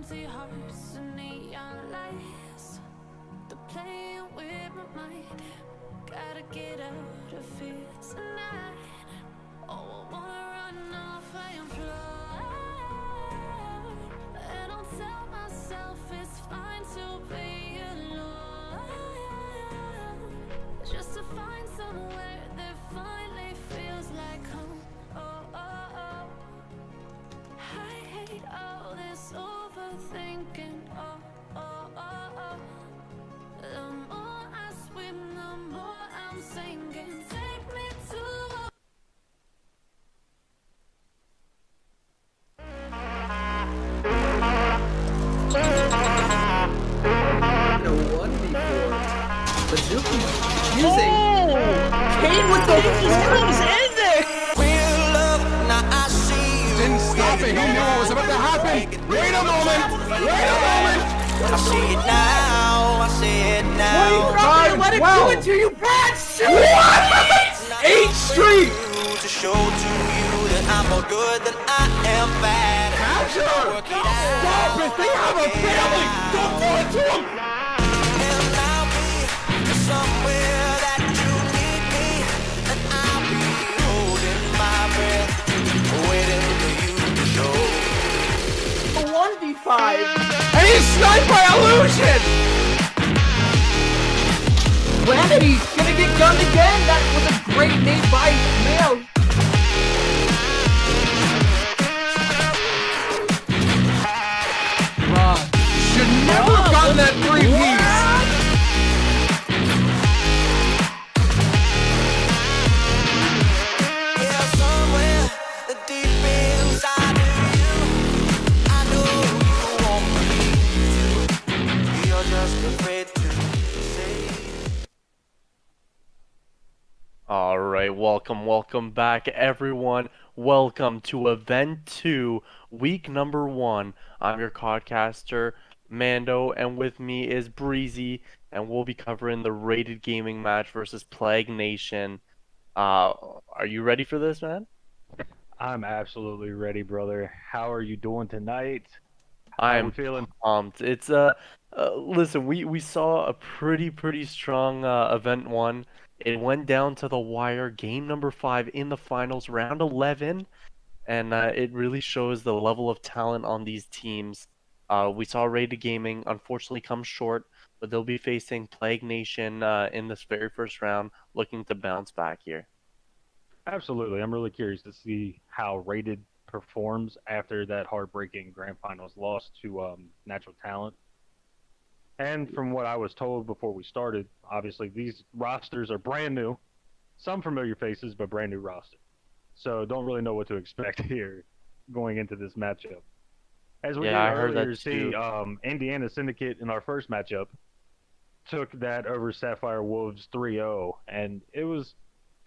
empty hearts and neon lights. They're playing with my mind. Gotta get out of here tonight. Oh, I wanna run off and fly. And I'll tell myself it's fine to be alone, just to find somewhere that finally feels like home. Oh, oh, oh. I hate all this overthinking. Oh, oh, oh, oh. The more I swim, the more I'm sinking. Take me to a one before. Bazuki using Kane with the comes in there! Real love, now I see you. Didn't stop it. He knew what was about to happen. Wait a moment. Wait a moment. I see it now. I see it now. Let it do it to you, Brad! What? 8th Street. To show to you that I'm more good than I am bad. Catcher. Stop it. They have a family. Don't do it to them. And I'll be somewhere that you need me. And I'll be holding my breath, waiting for you to show. A 1v5! And he's sniped by Illusion. Remedy gonna get gunned again! That was a great nade by Mail! Should never have gotten that 3-piece. Yeah, somewhere deep inside of you, I know you want me to. You're just afraid to say. All right, welcome back, everyone. Welcome to Event 2, Week number 1. I'm your podcaster, Mando, and with me is Breezy, and we'll be covering the rated gaming match versus Plague Nation. Are you ready for this, man? I'm absolutely ready, brother. How are you doing tonight? I'm feeling? pumped. It's listen, we saw a pretty strong Event 1. It went down to the wire, game number 5 in the finals, round 11, and it really shows the level of talent on these teams. We saw Rated Gaming unfortunately come short, but they'll be facing Plague Nation in this very first round, looking to bounce back here. Absolutely. I'm really curious to see how Rated performs after that heartbreaking grand finals loss to Natural Talent. And from what I was told before we started, obviously these rosters are brand new. Some familiar faces, but brand new roster. So don't really know what to expect here going into this matchup. As we Yeah, I did heard that earlier see, Indiana Syndicate in our first matchup took that over Sapphire Wolves 3-0, and it was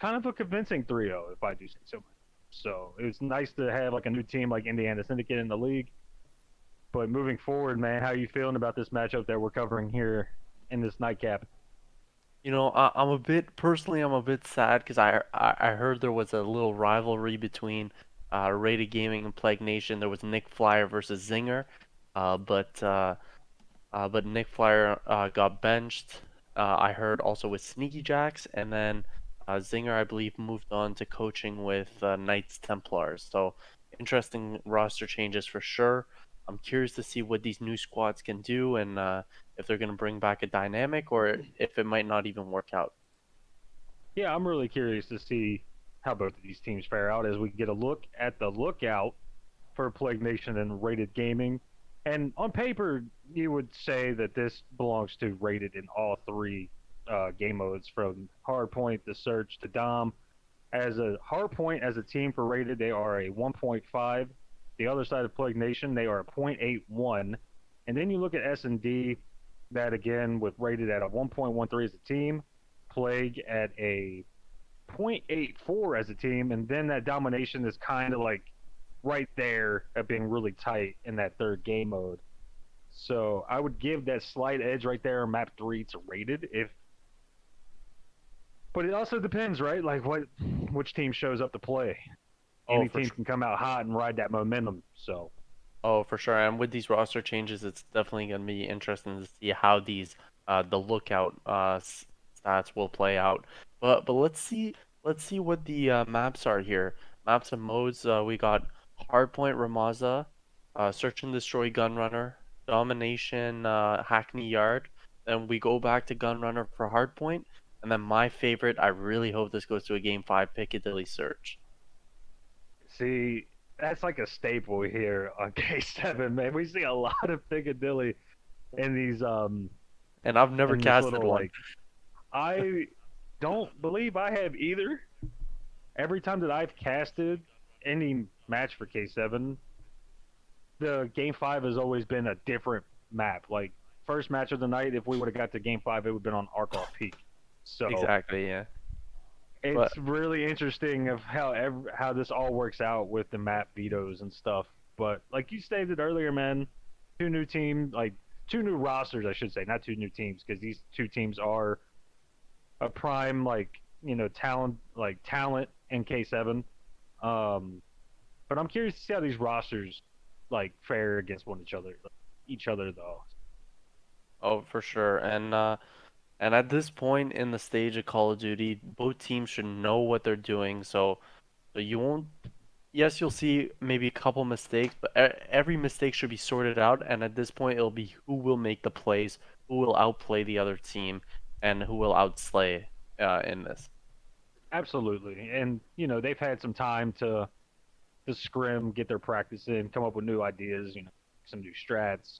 kind of a convincing 3-0, if I do say so myself. So it was nice to have like a new team like Indiana Syndicate in the league. But moving forward, man, how are you feeling about this matchup that we're covering here in this nightcap? You know, I'm a bit sad because I heard there was a little rivalry between Rated Gaming and Plague Nation. There was Nick Flyer versus Zinger, but Nick Flyer got benched. I heard also with Sneaky Jacks, and then Zinger, I believe, moved on to coaching with Knights Templars. So interesting roster changes for sure. I'm curious to see what these new squads can do, and if they're going to bring back a dynamic or if it might not even work out. Yeah, I'm really curious to see how both of these teams fare out as we get a look at the lookout for Plague Nation and Rated Gaming. And on paper, you would say that this belongs to Rated in all three game modes, from Hardpoint to Search to Dom. As a Hardpoint, as a team for Rated, they are a 1.5. The other side of Plague Nation, they are a 0.81. And then you look at S&D, that again, with Rated at a 1.13 as a team, Plague at a 0.84 as a team, and then that Domination is kind of like right there at being really tight in that third game mode. So I would give that slight edge right there on map 3 to Rated, but it also depends, right? Like which team shows up to play. Any team can come out hot and ride that momentum. So Oh, for sure. And with these roster changes, it's definitely going to be interesting to see how these the lookout stats will play out. But let's see what the maps are here. Maps and modes. We got Hardpoint Ramaza, Search and Destroy Gunrunner, Domination Hackney Yard. Then we go back to Gunrunner for Hardpoint, and then my favorite. I really hope this goes to a Game 5 Piccadilly Search. See, that's like a staple here on K7, man. We see a lot of Piccadilly in these And I've never in this casted little one. like I don't believe I have either. Every time that I've casted any match for K7, the game 5 has always been a different map. Like first match of the night, if we would have got to game 5, it would have been on Arkoff Peak. So Exactly, yeah. But it's really interesting of how this all works out with the map vetoes and stuff. But like you stated earlier, man, two new rosters, I should say, not two new teams, because these two teams are a prime talent in K7. But I'm curious to see how these rosters like fare against each other though. oh, for sure. And at this point in the stage of Call of Duty, both teams should know what they're doing. So you won't. Yes, you'll see maybe a couple mistakes, but every mistake should be sorted out. And at this point, it'll be who will make the plays, who will outplay the other team, and who will outslay in this. Absolutely, and they've had some time to scrim, get their practice in, come up with new ideas, some new strats,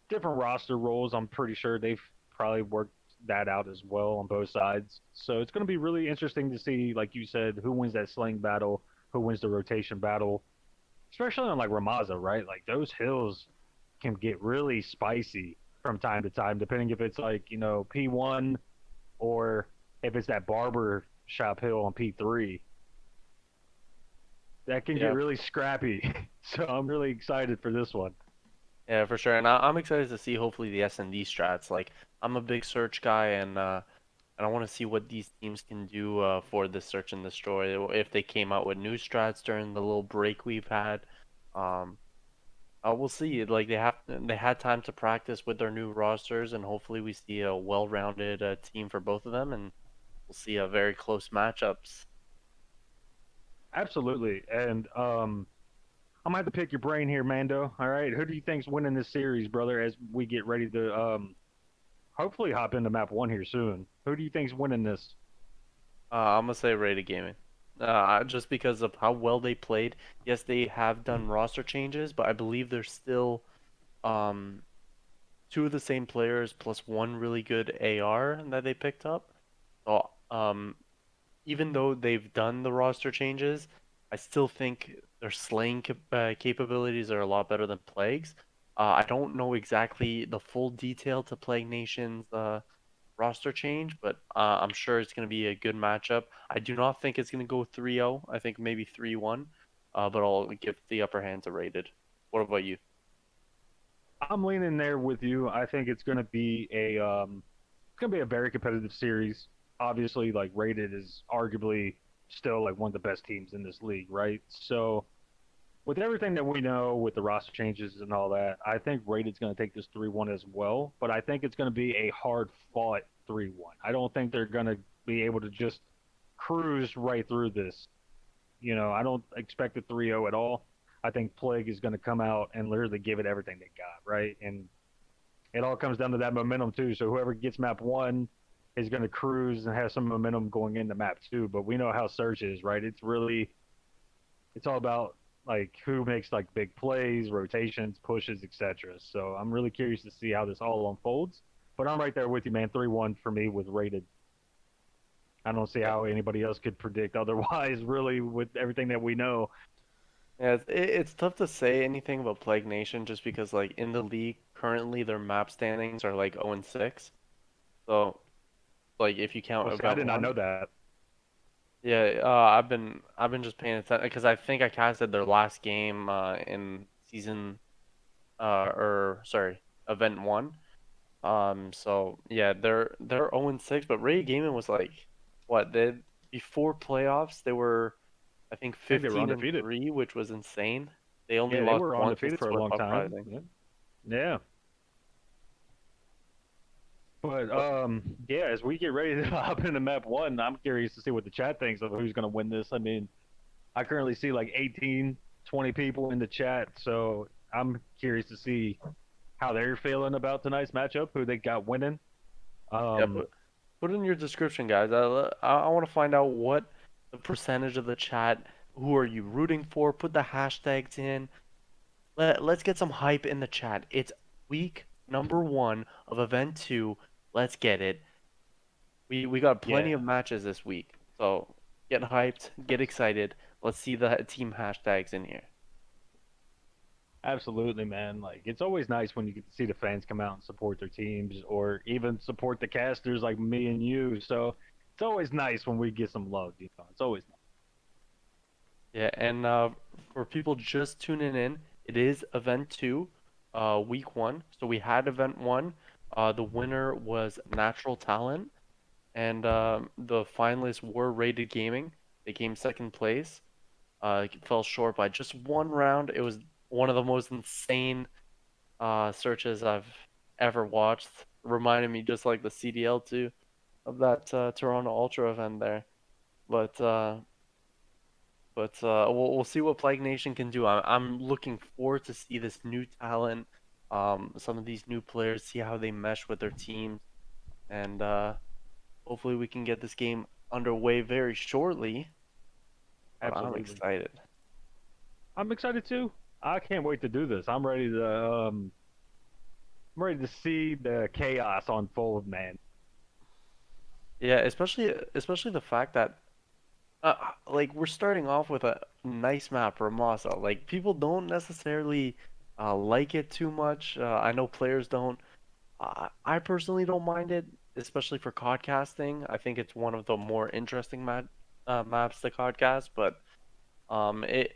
different roster roles. I'm pretty sure they've probably worked that out as well on both sides. So it's going to be really interesting to see, like you said, who wins that sling battle, who wins the rotation battle, especially on like Ramaza, right? Like those hills can get really spicy from time to time, depending if it's like, P1 or if it's that barber shop hill on P3. That can get Yeah, really scrappy. So I'm really excited for this one. yeah, for sure. And I'm excited to see hopefully the S&D strats. Like I'm a big search guy, and I want to see what these teams can do for this search and destroy. If they came out with new strats during the little break we've had, um, we'll see. Like they had time to practice with their new rosters, and hopefully we see a well-rounded team for both of them, and we'll see a very close matchups. Absolutely. And I'm gonna have to pick your brain here, Mando. All right, who do you think's winning this series, brother? As we get ready to hopefully hop into map 1 here soon. Who do you think's winning this? I'm gonna say Rated Gaming. Just because of how well they played. Yes, they have done roster changes, but I believe they're still um, two of the same players plus one really good AR that they picked up. So, even though they've done the roster changes, I still think their slaying capabilities are a lot better than Plague's. I don't know exactly the full detail to Plague Nation's roster change, but I'm sure it's going to be a good matchup. I do not think it's going to go 3-0. I think maybe 3-1, but I'll give the upper hand to Rated. What about you? I'm leaning there with you. I think it's gonna be a very competitive series. Obviously, like Rated is arguably still like one of the best teams in this league, right? So with everything that we know with the roster changes and all that, I think Rated's going to take this 3-1 as well, but I think it's going to be a hard fought 3-1. I don't think they're going to be able to just cruise right through this. I don't expect a 3-0 at all. I think Plague is going to come out and literally give it everything they got, right? And it all comes down to that momentum too. So whoever gets map 1 is going to cruise and have some momentum going into map 2, but we know how Surge is, right? It's all about like who makes like big plays, rotations, pushes, etc. So I'm really curious to see how this all unfolds. But I'm right there with you, man. 3-1 for me with Rated. I don't see how anybody else could predict otherwise, really, with everything that we know. Yeah, it's tough to say anything about Plague Nation just because like in the league currently their map standings are like 0 and 6. So like if you count Well, see, I event did not one, know that. yeah, I've been just paying attention because I think I casted their last game in season or sorry, event one. So yeah, they're 0 and 6, but Ray Gaming was like what they before playoffs they were I think I think they were 15 and undefeated. 3, which was insane. They only Yeah, they lost were once in undefeated for a Split long time. Uprising. Yeah. Yeah. But yeah, as we get ready to hop into map one, I'm curious to see what the chat thinks of who's going to win this. I mean, I currently see like 18, 20 people in the chat, so I'm curious to see how they're feeling about tonight's matchup, who they got winning. Yeah, Um, put it in your description, guys. I want to find out what the percentage of the chat. Who are you rooting for? Put the hashtags in. Let's get some hype in the chat. It's week number 1 of event 2. Let's get it. We got plenty yeah, of matches this week, so get hyped, get excited. Let's see the team hashtags in here. absolutely, man. Like it's always nice when you get to see the fans come out and support their teams, or even support the casters like me and you. So it's always nice when we get some love. It's always nice. Yeah, and for people just tuning in, it is event 2, week 1. So we had event 1. The winner was Natural Talent, and the finalists were Rated Gaming. They came second place. Fell short by just 1 round. It was one of the most insane searches I've ever watched. Reminded me just like the CDL2 of that Toronto Ultra event there. But we'll see what Plague Nation can do. I'm looking forward to see this new talent, some of these new players, see how they mesh with their teams, and hopefully we can get this game underway very shortly. But I'm Absolutely. excited. I'm excited too. I can't wait to do this. I'm ready to see the chaos unfold, man. Yeah, especially the fact that like we're starting off with a nice map, Ramasa. Like people don't necessarily like it too much. I know players don't. I personally don't mind it, especially for codcasting. I think it's one of the more interesting maps to codcast. But it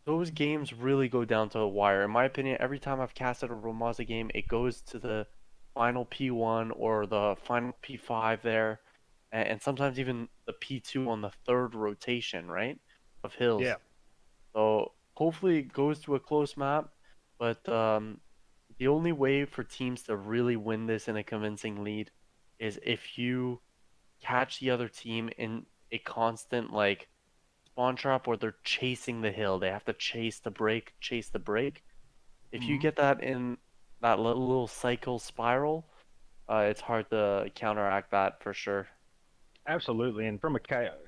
those games really go down to the wire. In my opinion, every time I've casted a Ramasa game, it goes to the final P1 or the final P5 there, and sometimes even the P2 on the third rotation, right, of Yeah, hills. So hopefully it goes to a close map, but the only way for teams to really win this in a convincing lead is if you catch the other team in a constant like spawn trap where they're chasing the hill. They have to chase the break, chase the break. If you get that in that little cycle spiral, it's hard to counteract that for sure. absolutely. And from a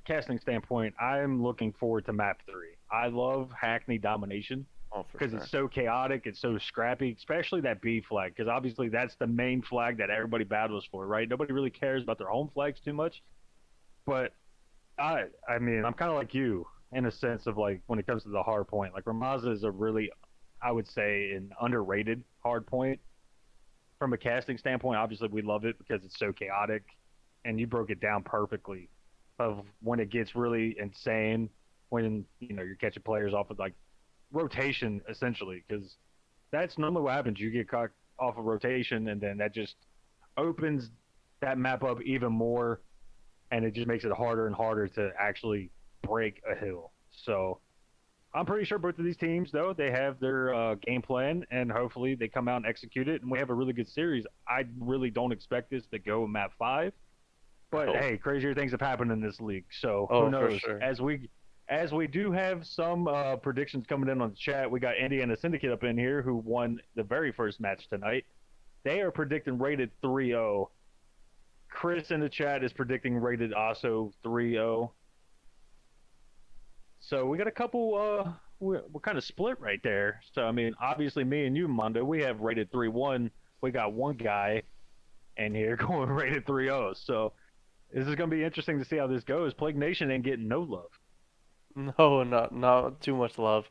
casting standpoint, I'm looking forward to map three. I love Hackney domination Oh, for because sure. it's so chaotic, it's so scrappy, especially that B flag, because obviously that's the main flag that everybody battles for, right? Nobody really cares about their home flags too much. But I mean, I'm kind of like you in a sense of like when it comes to the hard point. Like Ramaza is a really, I would say, an underrated hard point from a casting standpoint. Obviously, we love it because it's so chaotic, and you broke it down perfectly. Of when it gets really insane, when you're catching players off of like rotation essentially, because that's normally what happens. You get caught off of rotation, and then that just opens that map up even more, and it just makes it harder and harder to actually break a hill. So I'm pretty sure both of these teams, though, they have their game plan, and hopefully they come out and execute it, and we have a really good series. I really don't expect this to go map 5, but Oh, hey, crazier things have happened in this league, so who oh, for knows? sure. As we do have some predictions coming in on the chat, we got Indiana Syndicate up in here who won the very first match tonight. They are predicting rated 3-0. Chris in the chat is predicting rated also 3-0. So we got a couple. We're kind of split right there. So I mean, obviously, me and you, Mondo, we have rated 3-1. We got one guy in here going rated 3-0. So this is going to be interesting to see how this goes. Plague Nation ain't getting no love. No, not too much love.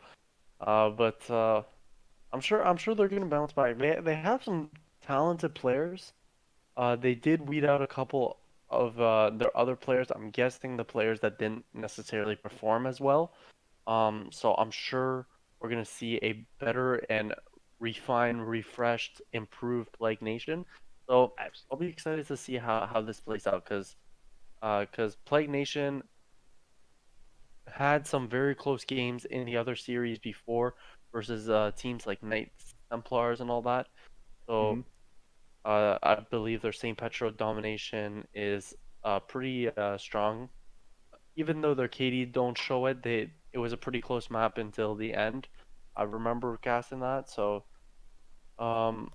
But I'm sure they're gonna bounce back. They have some talented players. They did weed out a couple of their other players. I'm guessing the players that didn't necessarily perform as well. So I'm sure we're gonna see a better and refined, refreshed, improved Plague Nation. So I'll be excited to see how this plays out because Plague Nation had some very close games in the other series before versus teams like Knights Templars and all that. So Mhm. I believe their St. Petro domination is pretty strong. Even though their KD don't show it, it was a pretty close map until the end. I remember casting that. So um,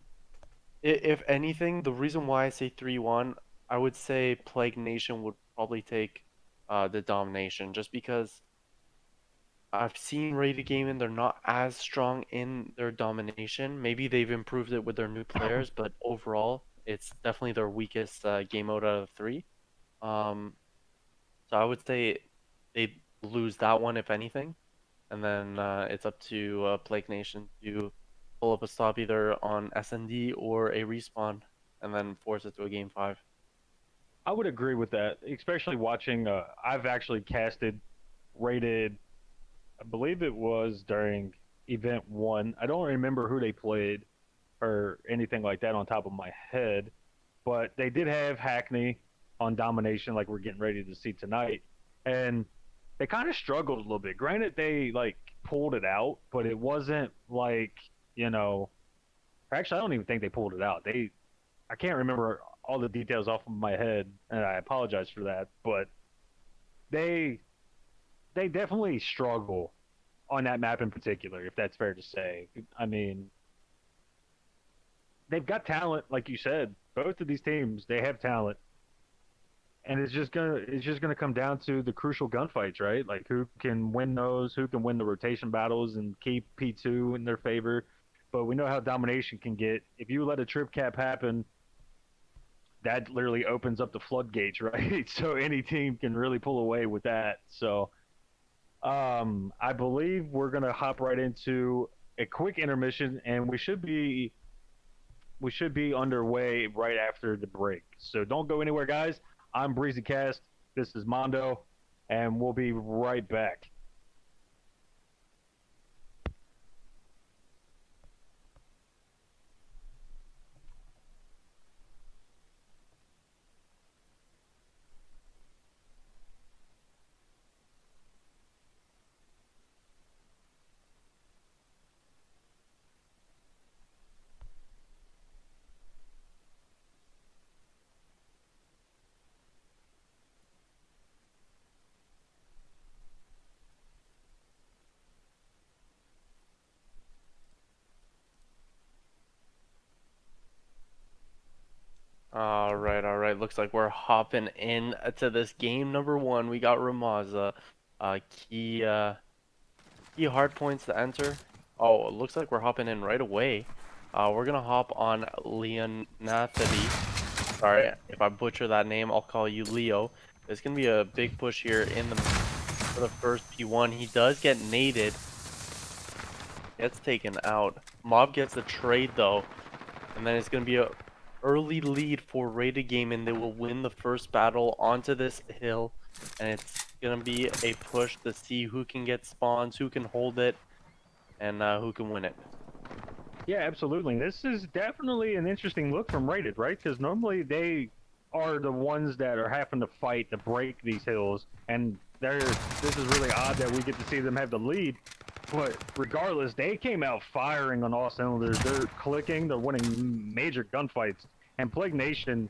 if anything, the reason why I say 3-1, I would say Plague Nation would probably take the domination, just because I've seen Rated Gaming, they're not as strong in their domination. Maybe they've improved it with their new players, but overall, it's definitely their weakest game mode out of three. Um, so I would say they lose that one if anything, and then it's up to Plague Nation to pull up a stop either on SND or a respawn, and then force it to a game 5. I would agree with that, especially watching. I've actually casted rated. I believe it was during event 1. I don't remember who they played or anything like that on top of my head, but they did have Hackney on domination, like we're getting ready to see tonight, and they kind of struggled a little bit. Granted, they like pulled it out, but it wasn't like you know. Actually, I don't even think they pulled it out. I can't remember all the details off of my head, and I apologize for that. But they they definitely struggle on that map in particular, if that's fair to say. I mean, they've got talent, like you said. Both of these teams, they have talent, and it's just gonna come down to the crucial gunfights, right? Like who can win those, who can win the rotation battles and keep P2 in their favor. But we know how domination can get. If you let a trip cap happen, that literally opens up the floodgates, right? So any team can really pull away with that. So I believe we're gonna hop right into a quick intermission, and we should be underway right after the break. So don't go anywhere, guys. I'm BreezyCast. This is Mondo, and we'll be right back. All right. Looks like we're hopping in to this game number 1. We got Ramaza. Key key hard points to enter. Oh, it looks like we're hopping in right away. We're gonna hop on Leonathety. Sorry if I butcher that name. I'll call you Leo. There's gonna be a big push here in the for the first P1. He does get naded. Gets taken out. Mob gets the trade though, and then it's gonna be a early lead for Rated Gaming. They will win the first battle onto this hill, and it's gonna be a push to see who can get spawns, who can hold it, and who can win it. Yeah, absolutely. This is definitely an interesting look from Rated, right? Because normally they are the ones that are having to fight to break these hills, and this is really odd that we get to see them have the lead. But regardless, they came out firing on all cylinders. They're clicking, they're winning major gunfights. And Plague Nation,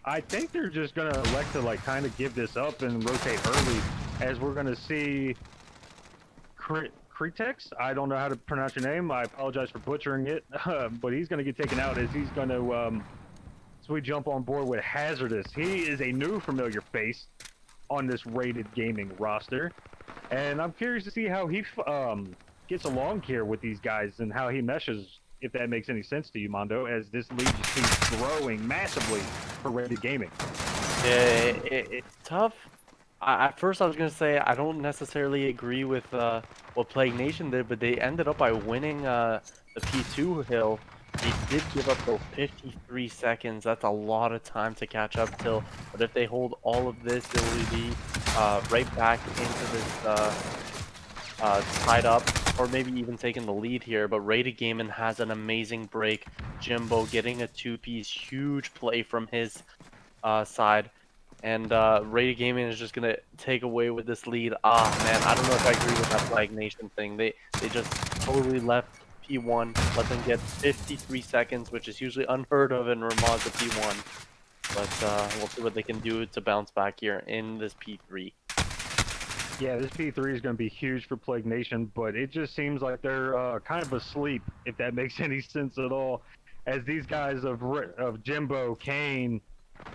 I think they're just gonna elect to like kind of give this up and rotate early, as we're gonna see Cretex. I don't know how to pronounce your name. I apologize for butchering it, but he's gonna get taken out as he's gonna so we jump on board with Hazardous. He is a new familiar face on this Rated Gaming roster, and I'm curious to see how he gets along here with these guys and how he meshes, if that makes any sense to you, Mondo, as this league just keeps growing massively for Rated Gaming. Yeah, it's tough. At first, I was gonna say I don't necessarily agree with what Plague Nation did, but they ended up by winning the P2 hill. They did give up those 53 seconds. That's a lot of time to catch up till. But if they hold all of this, it will be right back into this tied up, or maybe even taking the lead here. But Rated Gaming has an amazing break. Jimbo getting a 2-piece, huge play from his side. and Rated Gaming is just gonna take away with this lead. Ah man, I don't know if I agree with that Flag Nation thing. They just totally left P1, let them get 53 seconds, which is usually unheard of in Ramaz at P1. But we'll see what they can do to bounce back here in this P3. Yeah, this P3 is going to be huge for Plague Nation, but it just seems like they're kind of asleep, if that makes any sense at all. As these guys of Jimbo, Kane,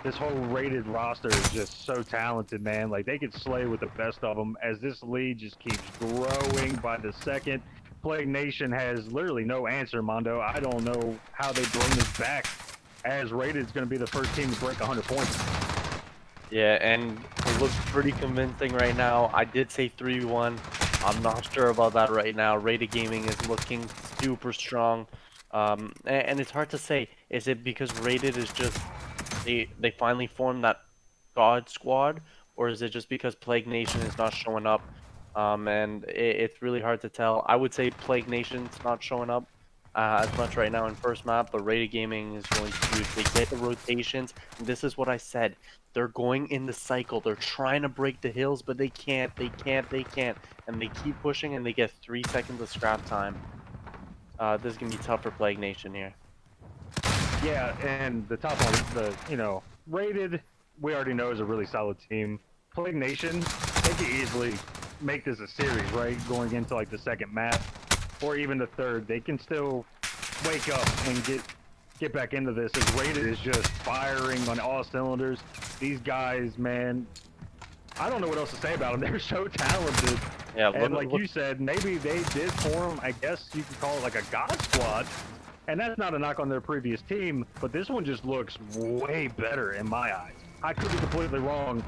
this whole rated roster is just so talented, man. Like, they could slay with the best of them as this lead just keeps growing by the second. Plague Nation has literally no answer, Mondo. I don't know how they bring this back, as Rated is going to be the first team to break 100 points. Yeah, and it looks pretty convincing right now. I did say 3-1. I'm not sure about that right now. Rated Gaming is looking super strong. And it's hard to say. Is it because Rated is just they finally formed that God squad, or is it just because Plague Nation is not showing up? And it's really hard to tell. I would say Plague Nation's not showing up as much right now in first map, but Rated Gaming is going to they get the rotations. And this is what I said. They're going in the cycle. They're trying to break the hills, but they can't. And they keep pushing, and they get 3 seconds of scrap time. This is gonna be tough for Plague Nation here. Yeah, and the top one, Rated, we already know is a really solid team. Plague Nation, they could easily make this a series, right? Going into like the second map, or even the third, they can still wake up and get back into this. As Rated is just firing on all cylinders. These guys, man, I don't know what else to say about them. They're so talented. Yeah, and like you said, maybe they did form, I guess you could call it like a God squad. And that's not a knock on their previous team, but this one just looks way better in my eyes. I could be completely wrong,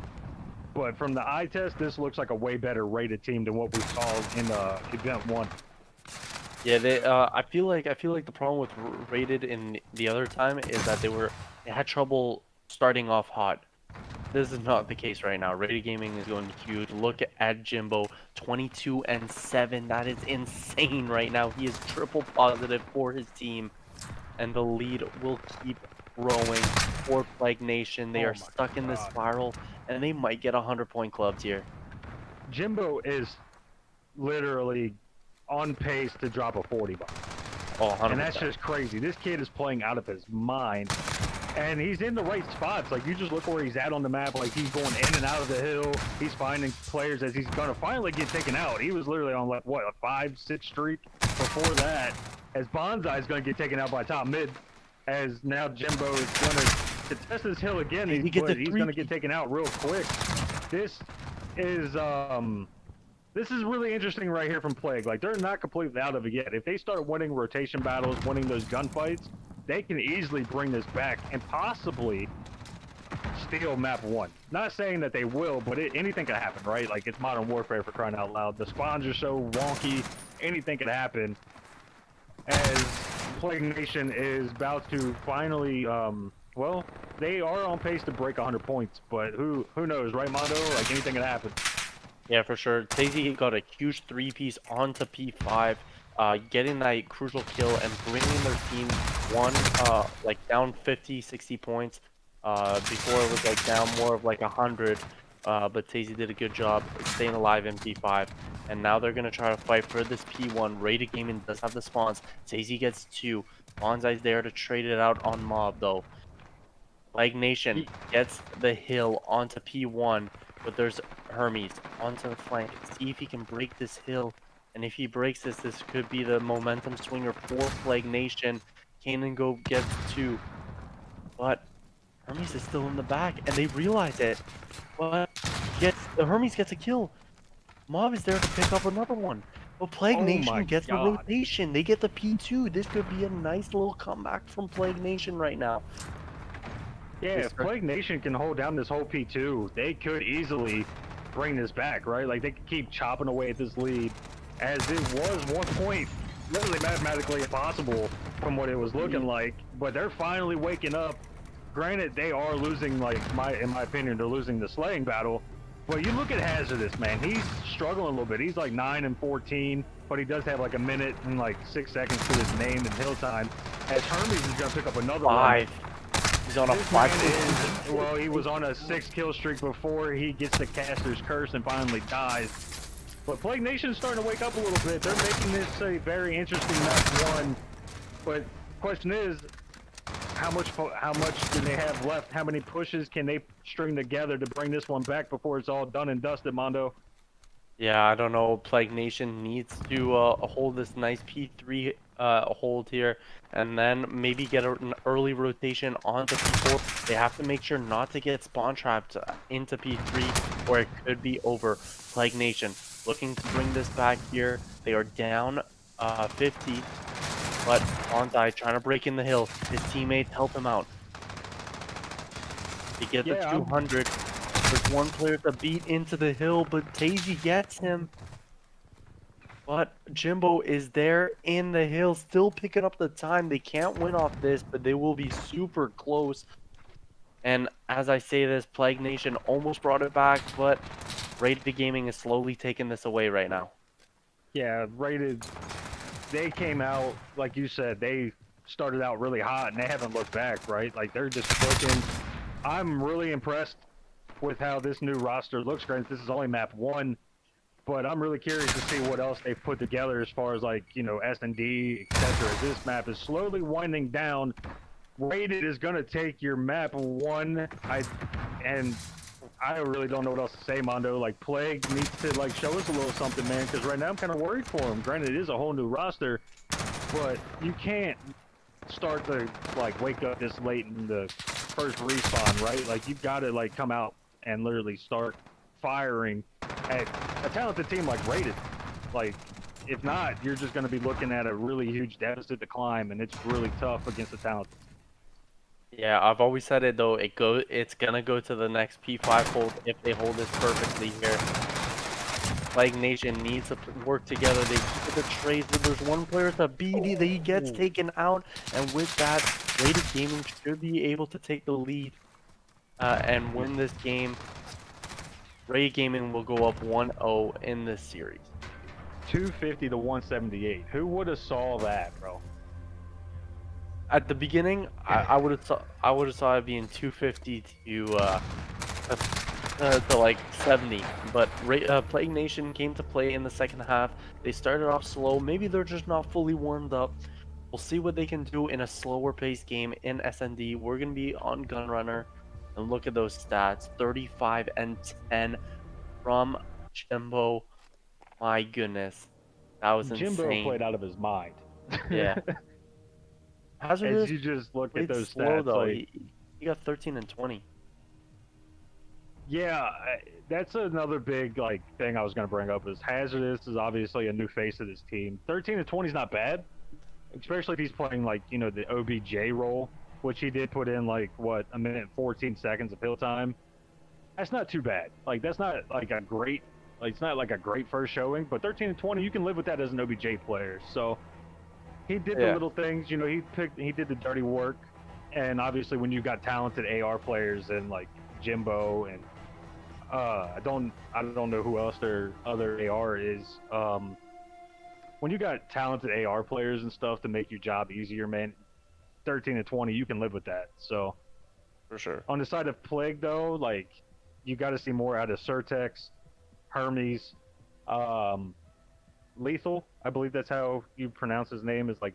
but from the eye test, this looks like a way better rated team than what we saw in event 1. Yeah, I feel like the problem with Rated in the other time is that they had trouble starting off hot. This is not the case right now. Rated Gaming is going huge. Look at Jimbo, 22-7. That is insane right now. He is triple positive for his team, and the lead will keep growing for Plague Nation. They are stuck in this spiral, and they might get 100-point clubs here. Jimbo is literally on pace to drop a 40 bomb. Oh, 100%. And that's just crazy. This kid is playing out of his mind. And he's in the right spots. Like, you just look where he's at on the map. Like, he's going in and out of the hill. He's finding players as he's going to finally get taken out. He was literally on, like, what, a 5-6 streak before that. As Bonsai's going to get taken out by top mid. As now Jimbo is going to test his hill again. He's going to get taken out real quick. This is really interesting right here from Plague. Like, they're not completely out of it yet. If they start winning rotation battles, winning those gunfights, they can easily bring this back and possibly steal map 1. Not saying that they will, but anything could happen, right? Like, it's Modern Warfare, for crying out loud. The spawns are so wonky, anything could happen. As Plague Nation is about to finally, well, they are on pace to break 100 points, but who knows, right, Mondo? Like, anything could happen. Yeah, for sure. Tazy got a huge 3-piece onto P5. Getting that crucial kill and bringing their team like down 50, 60 points. Before it was like down more of like 100. But Tazy did a good job staying alive in P5. And now they're going to try to fight for this P1. Rated Gaming does have the spawns. Tazy gets 2. Bonsai's there to trade it out on Mob though. Plague Nation gets the hill onto P1. But there's Hermes onto the flank. See if he can break this hill. And if he breaks this could be the momentum swinger for Plague Nation. Kane gets 2. But Hermes is still in the back, and they realize it. But Hermes gets a kill. Mob is there to pick up another one. But Plague Nation gets the rotation. They get the P2. This could be a nice little comeback from Plague Nation right now. Yeah, if Plague Nation can hold down this whole P2, they could easily bring this back, right? Like, they could keep chopping away at this lead. As it was 1 point, literally mathematically impossible from what it was looking like, but they're finally waking up. Granted, they are losing, like, in my opinion, they're losing the slaying battle, but you look at Hazardous, man, he's struggling a little bit. He's like 9-14, but he does have like a minute and like 6 seconds to his name and hill time, as Hermes is going to pick up another 5. He's on a This 5 man is, well, he was on a 6-kill streak before he gets the caster's curse and finally dies. But Plague Nation's starting to wake up a little bit. They're making this a very interesting map 1. But question is, how much do they have left? How many pushes can they string together to bring this one back before it's all done and dusted, Mondo? Yeah, I don't know. Plague Nation needs to hold this nice P3 hold here, and then maybe get an early rotation onto P4. They have to make sure not to get spawn trapped into P3, or it could be over. Plague Nation looking to bring this back here. They are down 50, but Bonsai trying to break in the hill. His teammates help him out. They get the 200. There's one player to beat into the hill, but Tazy gets him. But Jimbo is there in the hill, still picking up the time. They can't win off this, but they will be super close. And as I say this, Plague Nation almost brought it back, but Rated Gaming is slowly taking this away right now. Yeah, Rated, they came out, like you said, they started out really hot and they haven't looked back, right? Like, they're just clicking. I'm really impressed with how this new roster looks. Granted, this is only map 1, but I'm really curious to see what else they've put together as far as, like, you know, S&D, etc. This map is slowly winding down. Rated is going to take your map 1, and I really don't know what else to say, Mondo. Like, Plague needs to, like, show us a little something, man, because right now I'm kind of worried for him. Granted, it is a whole new roster, but you can't start to, like, wake up this late in the first respawn, right? Like, you've got to, like, come out and literally start firing at a talented team like Rated. Like, if not, you're just going to be looking at a really huge deficit to climb, and it's really tough against a talented. Yeah, I've always said it though. It's gonna go to the next P5 hold if they hold this perfectly here. Plague Nation needs to work together. They keep the trades, but there's one player to beat that he gets taken out, and with that, Rated Gaming should be able to take the lead and win this game. Rated Gaming will go up 1-0 in this series. 250 to 178. Who would have saw that, bro? At the beginning, I would have saw it being 250 to like 70, but Plague Nation came to play in the second half. They started off slow. Maybe they're just not fully warmed up. We'll see what they can do in a slower paced game in SND. We're gonna be on Gunrunner, and look at those stats: 35 and 10 from Jimbo. My goodness, that was insane. Jimbo played out of his mind. Yeah. Hazardous As you just look at played those slow stats, though. like, He got 13 and 20. yeah, that's another big like thing I was going to bring up is Hazardous is obviously a new face of this team. 13 to 20 is not bad, especially if he's playing like, you know, the OBJ role, which he did put in like what, a minute and 14 seconds of hill time. That's not too bad. Like, that's not like a great, like, it's not like a great first showing, but 13 to 20, you can live with that as an OBJ player. So he did the little things, you know, he did the dirty work. And obviously when you've got talented AR players and like Jimbo and I don't know who else their other AR is. When you got talented AR players and stuff to make your job easier, man, 13 to 20, you can live with that. So For sure. on the side of Plague though, like, you got to see more out of Surtex, Hermes, Lethal. I believe that's how you pronounce his name, is like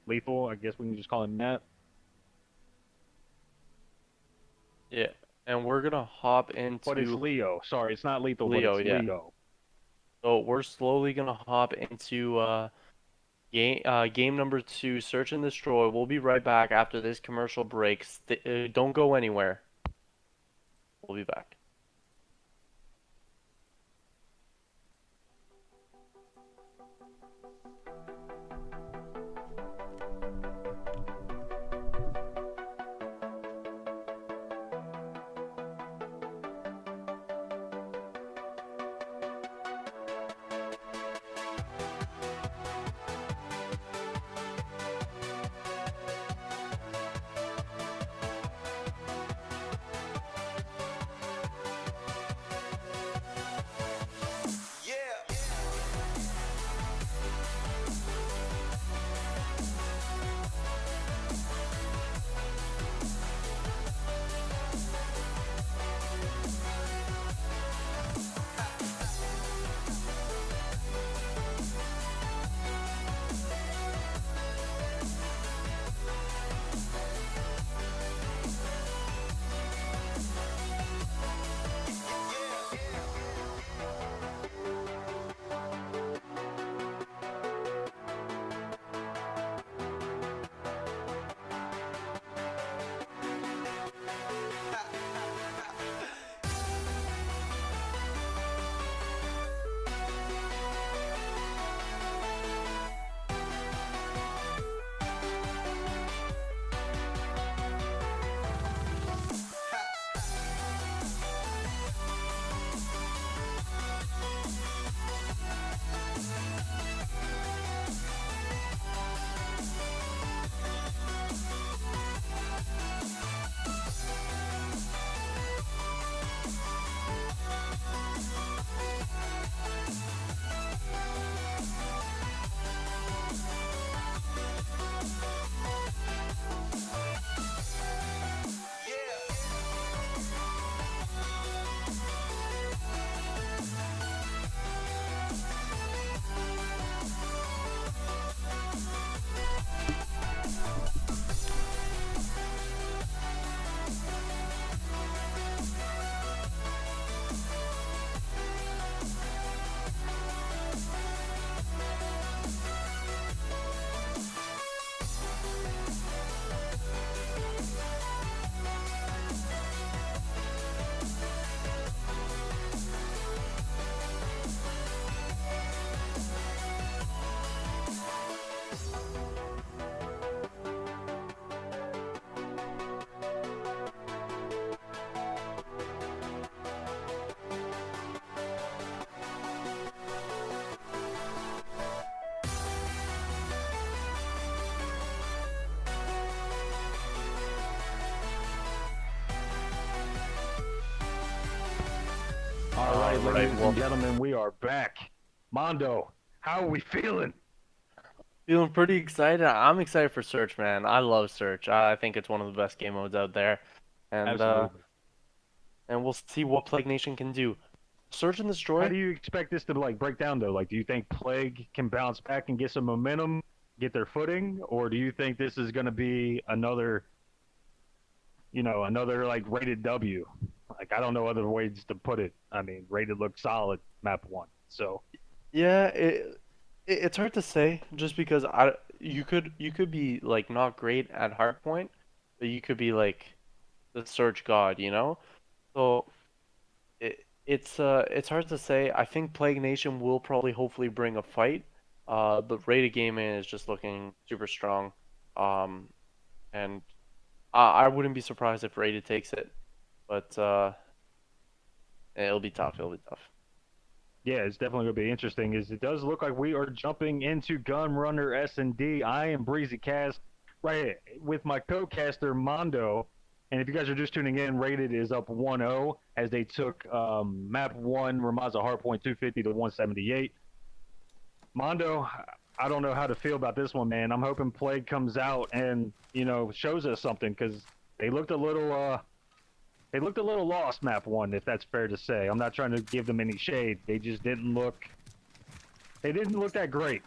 Lethal. I guess we can just call him that. Yeah, and we're gonna hop into. But it's Leo. Sorry, it's not Lethal. Leo, but it's yeah. Leo. So we're slowly gonna hop into game number 2, Search and Destroy. We'll be right back after this commercial break. Don't go anywhere. We'll be back. right, ladies well, and gentlemen, we are back. Mondo, how are we feeling? feeling pretty excited. I'm excited for Search, man. I love Search. I think it's one of the best game modes out there, and Absolutely. and we'll see what Plague Nation can do. Search and How Destroy. do you expect this to like break down though? Like, do you think Plague can bounce back and get some momentum, get their footing, or do you think this is going to be another, another like rated W? Like, I don't know other ways to put it. I mean, rated looks solid, map 1. So, Yeah, it's hard to say just because you could be like not great at hardpoint, but you could be like the Search God, you know? So it's hard to say. I think Plague Nation will probably hopefully bring a fight. But Rated Gaming is just looking super strong. Um, and I wouldn't be surprised if Rated takes it, but it'll be tough. It'll be tough. yeah, it's definitely going to be interesting. Is it does look like we are jumping into Gun Runner S&D. I am Breezy Cast right with my co-caster Mondo. And if you guys are just tuning in, Rated is up 1-0 as they took map 1 Ramaza Hardpoint 250 to 178. Mondo, I don't know how to feel about this one, man. I'm hoping Plague comes out and shows us something because they looked a little lost map 1, if that's fair to say. I'm not trying to give them any shade. They just didn't look. They didn't look that great.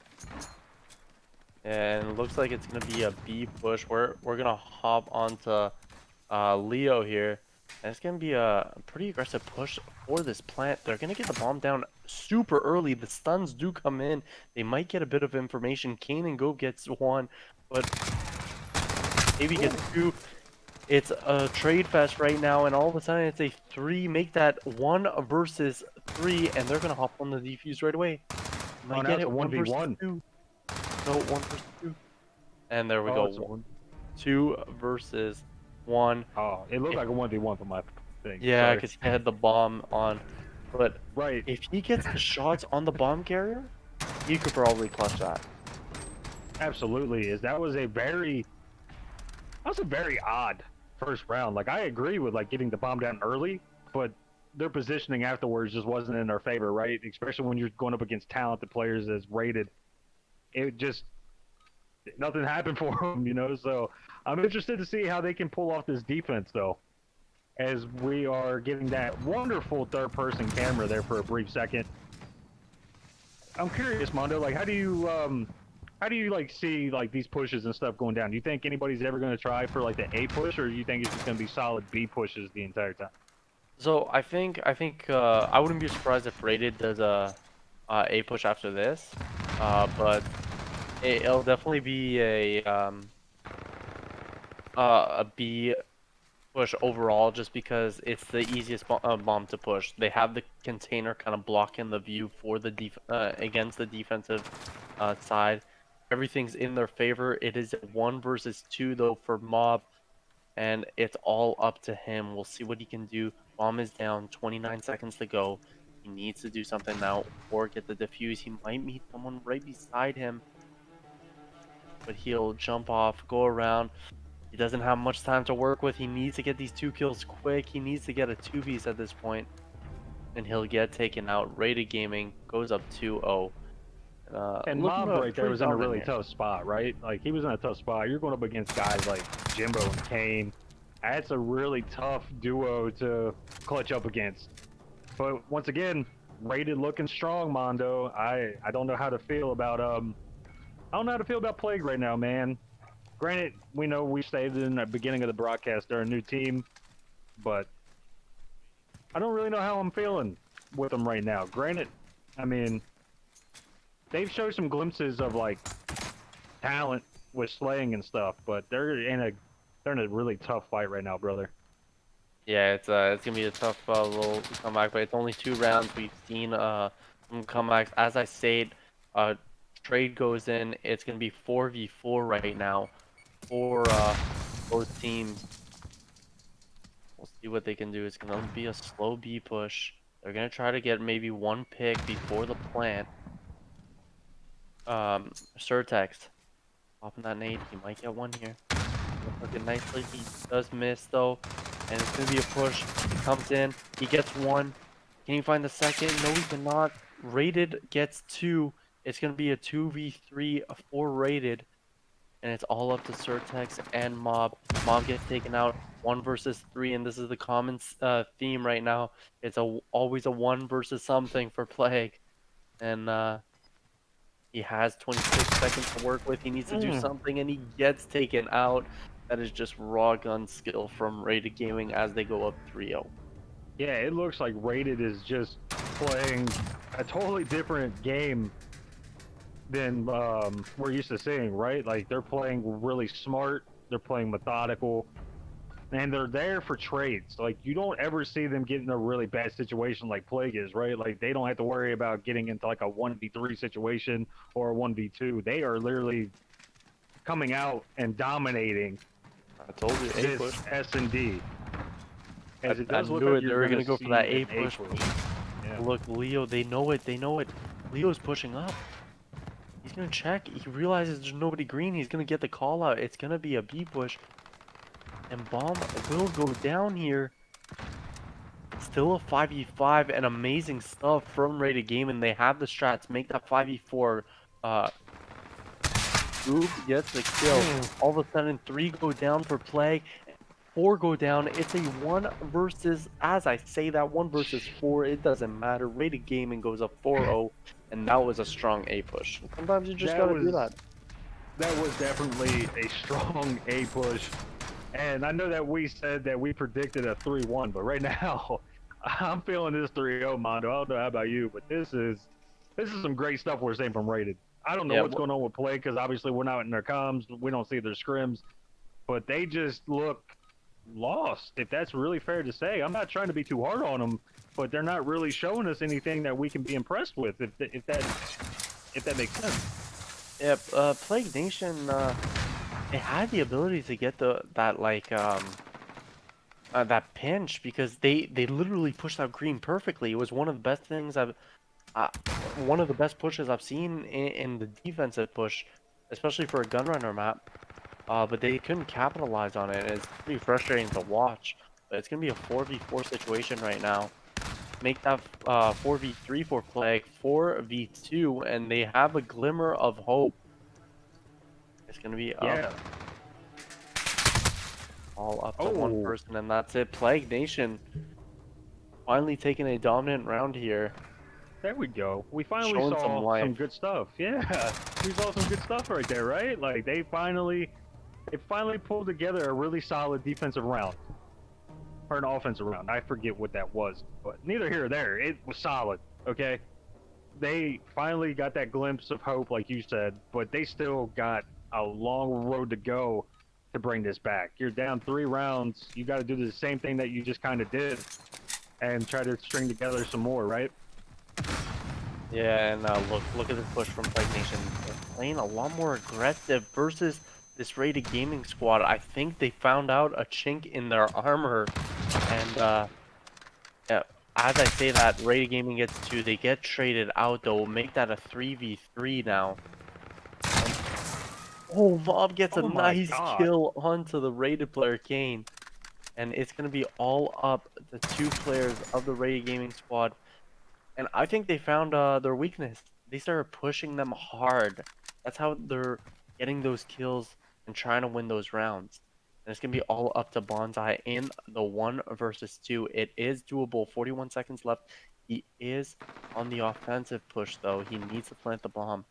And it looks like it's gonna be a B push. We're gonna hop onto Leo here, and it's gonna be a pretty aggressive push for this plant. They're gonna get the bomb down super early. The stuns do come in. They might get a bit of information. Kane and Go gets 1, but maybe gets 2. It's a trade fest right now, and all of a sudden it's a 3. Make that 1 versus 3, and they're gonna hop on the defuse right away. Might now get it's it a 1 versus 1v1. 2. No, 1 versus 2. And there we Oh, it's a go. one. 2 versus 1. Oh, it looked like a 1v1 for my thing. Yeah, Sorry. because he had the bomb on. But Right. if he gets the shots on the bomb carrier, he could probably clutch that. Absolutely. That was a very odd first round. Like, I agree with like getting the bomb down early, but their positioning afterwards just wasn't in their favor, right? Especially when you're going up against talented players as Rated. It just nothing happened for them, So I'm interested to see how they can pull off this defense, though, as we are getting that wonderful third-person camera there for a brief second. I'm curious, Mondo. Like, how do you like see like these pushes and stuff going down? Do you think anybody's ever going to try for like the A push, or do you think it's just going to be solid B pushes the entire time? So I think I wouldn't be surprised if Rated does a push after this, but it'll definitely be a B push overall, just because it's the easiest bomb to push. They have the container kind of blocking the view for the against the defensive side. Everything's in their favor. It is 1 versus 2 though for Mob, and it's all up to him. We'll see what he can do. Bomb is down, 29 seconds to go. He needs to do something now or get the defuse. He might meet someone right beside him, but he'll jump off, go around. He doesn't have much time to work with. He needs to get these 2 kills quick. He needs to get a 2-piece at this point, and he'll get taken out. Rated Gaming goes up 2-0. And looking Mob up right there pretty was in a dominant really here. tough spot, right? Like, he was in a tough spot. You're going up against guys like Jimbo and Kane. That's a really tough duo to clutch up against. But once again, Rated looking strong, Mondo. I don't know how to feel about Plague right now, man. Granted, we know we stated in the beginning of the broadcast they're a new team, but I don't really know how I'm feeling with them right now. Granted, I mean, they've showed some glimpses of like talent with slaying and stuff, but they're in a really tough fight right now, brother. Yeah, it's gonna be a tough little comeback, but it's only 2 rounds. We've seen some comebacks. As I said, trade goes in. It's gonna be 4v4 right now for both teams. We'll see what they can do. It's gonna be a slow B push. They're gonna try to get maybe 1 pick before the plant. Surtex, popping that nade. He might get 1 here. Looking nicely. He does miss though, and it's gonna be a push. He comes in. He gets 1. Can he find the second? No, he cannot. Rated gets 2. It's going to be a 2v3, a 4 rated. And it's all up to Surtex and Mob. Mob gets taken out 1 versus 3, and this is the common theme right now. It's always a 1 versus something for Plague. And he has 26 seconds to work with. He needs to do something, and he gets taken out. That is just raw gun skill from Rated Gaming as they go up 3-0. Yeah, it looks like Rated is just playing a totally different game than we're used to seeing, right? Like, they're playing really smart, they're playing methodical, and they're there for trades. Like, you don't ever see them get in a really bad situation like Plague is, right? Like, they don't have to worry about getting into like a 1v3 situation or a 1v2. They are literally coming out and dominating I told you, A push. this S&D. As it I does look knew like it. They you're were gonna gonna go for see that an A push. Yeah. Look, Leo, they know it. They know it. Leo's pushing up. He's gonna check. He realizes there's nobody green. He's gonna get the call out. It's gonna be a B push. And Bomb will go down here. Still a 5v5 and amazing stuff from Rated Gaming. They have the strats. Make that 5v4. Goob gets the kill. All of a sudden, 3 go down for Plague. 4 go down. It's a 1 versus, as I say that, 1 versus 4. It doesn't matter. Rated Gaming goes up 4-0, and that was a strong A push. Sometimes you just gotta do that. That was definitely a strong A push. And I know that we said that we predicted a 3-1, but right now, I'm feeling this 3-0, Mondo. I don't know how about you, but this is some great stuff we're seeing from Rated. I don't know what's going on with Play, because obviously we're not in their comms. We don't see their scrims. But they just look lost, if that's really fair to say. I'm not trying to be too hard on them, but they're not really showing us anything that we can be impressed with, if that makes sense. Yeah, Plague Nation, it had the ability to get that pinch, because they literally pushed out green perfectly. It was one of the best things one of the best pushes I've seen in the defensive push, especially for a gunrunner map. But they couldn't capitalize on it. It's pretty frustrating to watch. But it's gonna be a 4v4 situation right now. Make that 4v3 for Plague, 4v2, and they have a glimmer of hope. It's gonna be up. All up to one person, and that's it. Plague Nation finally taking a dominant round here. There we go. We finally Showing saw some some good stuff. Yeah, we saw some good stuff right there, right? Like, they finally pulled together a really solid defensive round. Or an offensive round. I forget what that was, but neither here or there. It was solid, okay? They finally got that glimpse of hope, like you said, but they still got a long road to go to bring this back. You're down 3 rounds. You got to do the same thing that you just kind of did and try to string together some more, right? Yeah, and look at this push from Plague Nation. They're playing a lot more aggressive versus this Rated Gaming squad. I think they found out a chink in their armor, and yeah, as I say that, Rated Gaming gets 2. They get traded out though. Make that a 3v3 now. Oh, Mob gets a nice kill onto the Rated player Kane, and it's gonna be all up the 2 players of the Rated Gaming squad. And I think they found their weakness. They started pushing them hard. That's how they're getting those kills and trying to win those rounds. And it's going to be all up to Bonsai in the 1 versus 2. It is doable. 41 seconds left. He is on the offensive push, though. He needs to plant the bomb.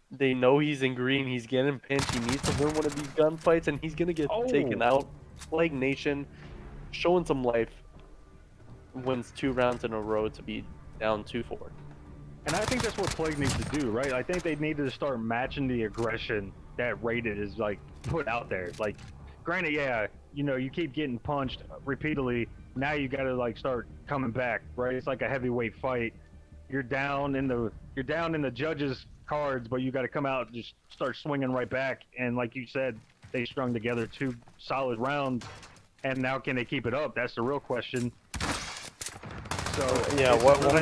They know he's in green. He's getting pinched. He needs to win one of these gunfights, and he's going to get taken out. Plague Nation showing some life. Wins 2 rounds in a row to be down 2-4. And I think that's what Plague needs to do, right? I think they need to start matching the aggression that Rated is, like, put out there. Like, granted, yeah, you know, you keep getting punched repeatedly. Now you got to, like, start coming back, right? It's like a heavyweight fight. You're down in the judges' cards, but you got to come out and just start swinging right back. And like you said, they strung together 2 solid rounds. And now can they keep it up? That's the real question. So yeah, what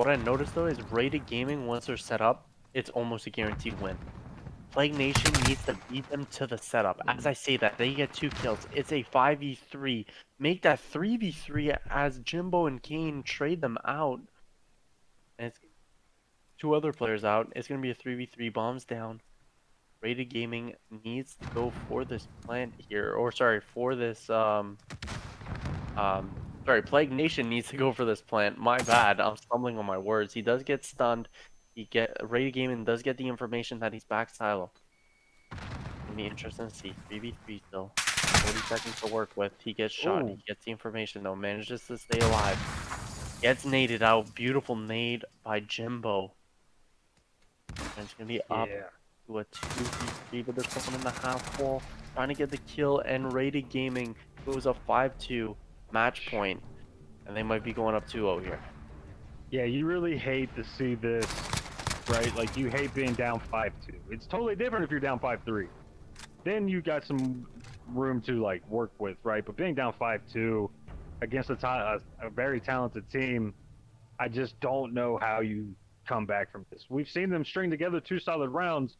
I noticed though is Rated Gaming, once they're set up, it's almost a guaranteed win. Plague Nation needs to beat them to the setup. As I say that, they get 2 kills. It's a 5v3. Make that 3v3 as Jimbo and Kane trade them out. And it's 2 other players out. It's going to be a 3v3. Bombs down. Rated Gaming needs to go for this plant here. Or, sorry, for this, sorry, Plague Nation needs to go for this plant. My bad. I'm stumbling on my words. He does get stunned. Rated Gaming does get the information that he's back silo. Gonna be interesting to see. 3v3 still. 40 seconds to work with. He gets shot. Ooh. He gets the information though. Manages to stay alive. Gets naded out. Beautiful nade by Jimbo. And it's gonna be up Yeah. to a 2v3 with this 1.5 wall. Trying to get the kill, and Rated Gaming goes a 5-2 match point. And they might be going up 2-0 here. Yeah, you really hate to see this, right? Like, you hate being down 5-2. It's totally different if you're down 5-3. Then you got some room to, like, work with, right? But being down 5-2 against a very talented team, I just don't know how you come back from this. We've seen them string together 2 solid rounds,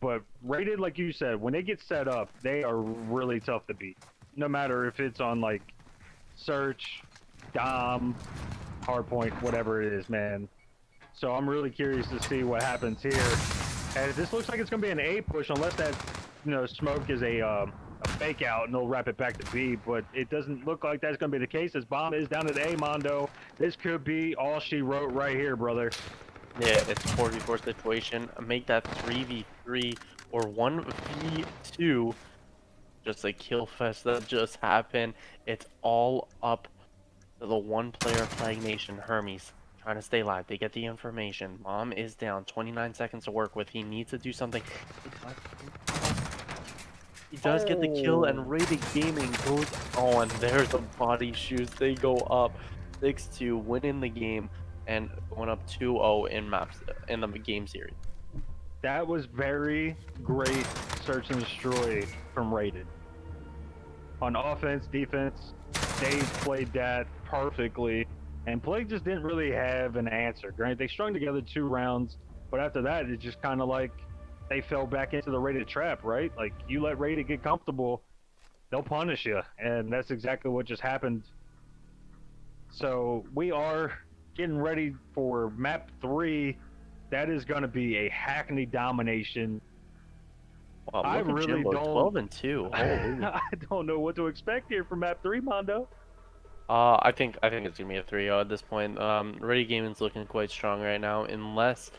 but Rated, like you said, when they get set up, they are really tough to beat. No matter if it's on, like, Search, Dom, Hardpoint, whatever it is, man. So I'm really curious to see what happens here. And this looks like it's going to be an A push, unless that, smoke is a fake out and they'll wrap it back to B. But it doesn't look like that's going to be the case, as Bomb is down at A, Mondo. This could be all she wrote right here, brother. Yeah, it's 4v4 situation. Make that 3v3 or 1v2. Just a kill fest that just happened. It's all up to the one player Plague Nation, Hermes. Trying to stay alive. They get the information. Mom is down. 29 seconds to work with. He needs to do something. He does get the kill, and Rated Gaming goes on. There's the body shoes. They go up 6-2, winning the game, and going up 2-0 in the game series. That was very great search and destroy from Rated. On offense, defense, they played that perfectly. And Plague just didn't really have an answer. Granted, they strung together 2 rounds, but after that, it's just kind of like they fell back into the Rated trap, right? Like, you let Rated get comfortable, they'll punish you. And that's exactly what just happened. So we are getting ready for map 3. That is going to be a Hackney domination. Wow, I look at really Jimbo, don't. 12-2. Holy. I don't know what to expect here for map 3, Mondo. I think it's gonna be a 3-0 at this point. Ready Gaming's looking quite strong right now, unless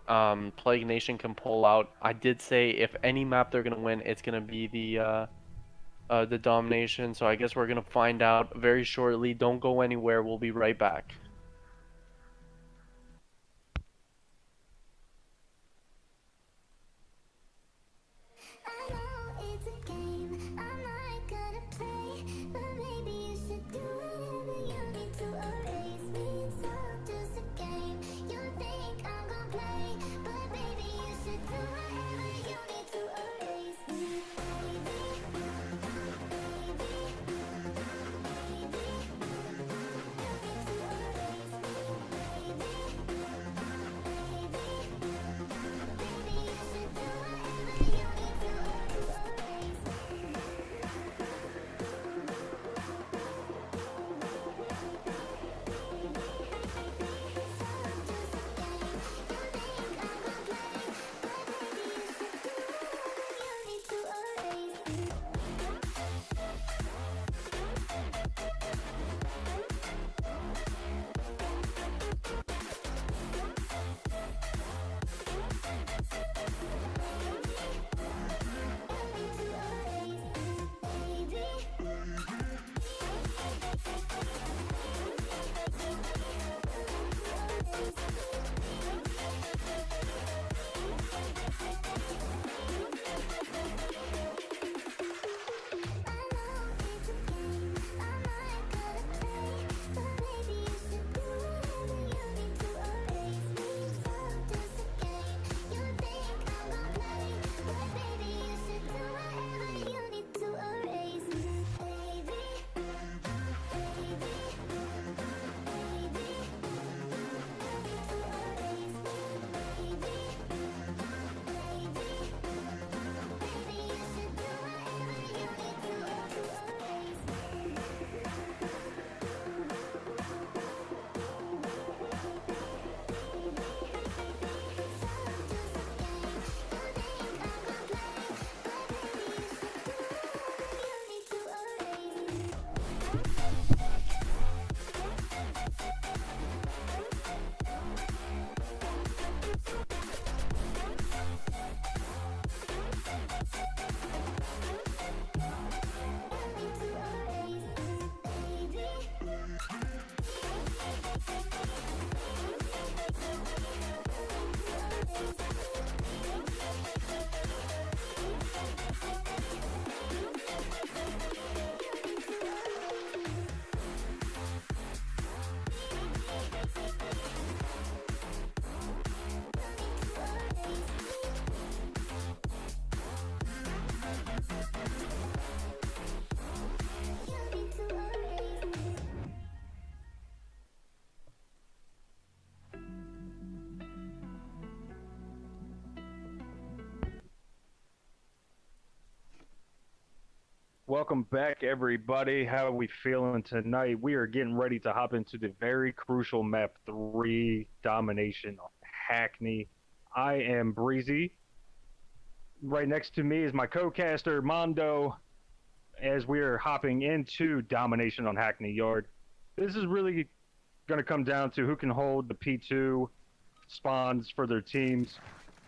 Plague Nation can pull out. I did say if any map they're gonna win, it's gonna be the domination. So I guess we're gonna find out very shortly. Don't go anywhere. We'll be right back. I know it's a game, I'm not gonna play, but maybe you should do whatever you need to erase me. It's all just a game. You think I'm gonna play, but maybe you should do whatever you need to erase me. Baby, baby, baby, you need to erase me. Welcome back, everybody. How are we feeling tonight? We are getting ready to hop into the very crucial map 3 domination on Hackney. I am Breezy. Right next to me is my co-caster, Mondo, as we are hopping into domination on Hackney Yard. This is really going to come down to who can hold the P2 spawns for their teams.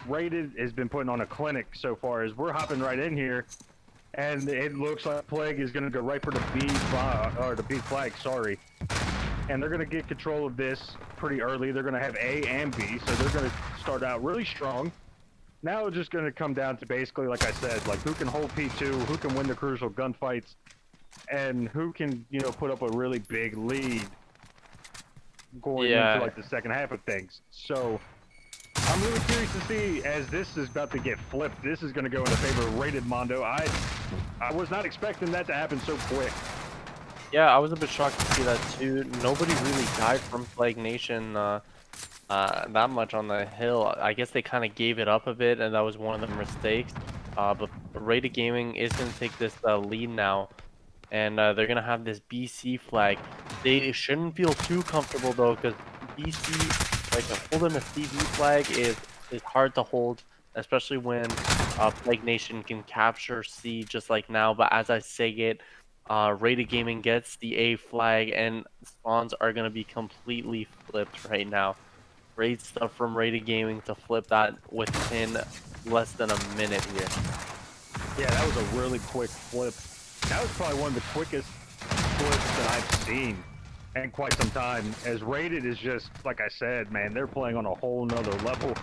Rated has been putting on a clinic so far as we're hopping right in here. And it looks like Plague is going to go right for the B flag, sorry. And they're going to get control of this pretty early. They're going to have A and B, so they're going to start out really strong. Now it's just going to come down to basically, like I said, like who can hold P2, who can win the crucial gunfights, and who can, you know, put up a really big lead going into like the second half of things. So I'm really curious to see, as this is about to get flipped, this is going to go in the favor of Rated Mondo. I was not expecting that to happen so quick. Yeah, I was a bit shocked to see that too. Nobody really died from Plague Nation that much on the hill. I guess they kind of gave it up a bit, and that was one of the mistakes. But Rated Gaming is going to take this lead now, and they're going to have this BC flag. They shouldn't feel too comfortable though, because BC, like holding a CV flag is hard to hold, especially when Plague Nation can capture C just like now. But as I say it, Rated Gaming gets the A flag, and spawns are going to be completely flipped right now. Great stuff from Rated Gaming to flip that within less than a minute here. Yeah, that was a really quick flip. That was probably one of the quickest flips that I've seen in quite some time. As Rated is just, like I said, man, they're playing on a whole nother level.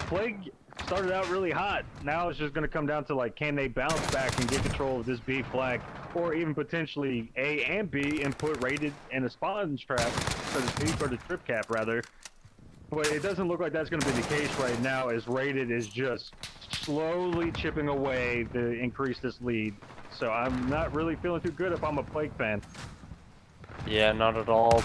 Plague started out really hot. Now it's just going to come down to, like, can they bounce back and get control of this B flag, or even potentially A and B and put Rated in a spawn trap, so to speak, or the trip cap, rather. But it doesn't look like that's going to be the case right now, as Rated is just slowly chipping away to increase this lead. So I'm not really feeling too good if I'm a Plague fan. Yeah, not at all.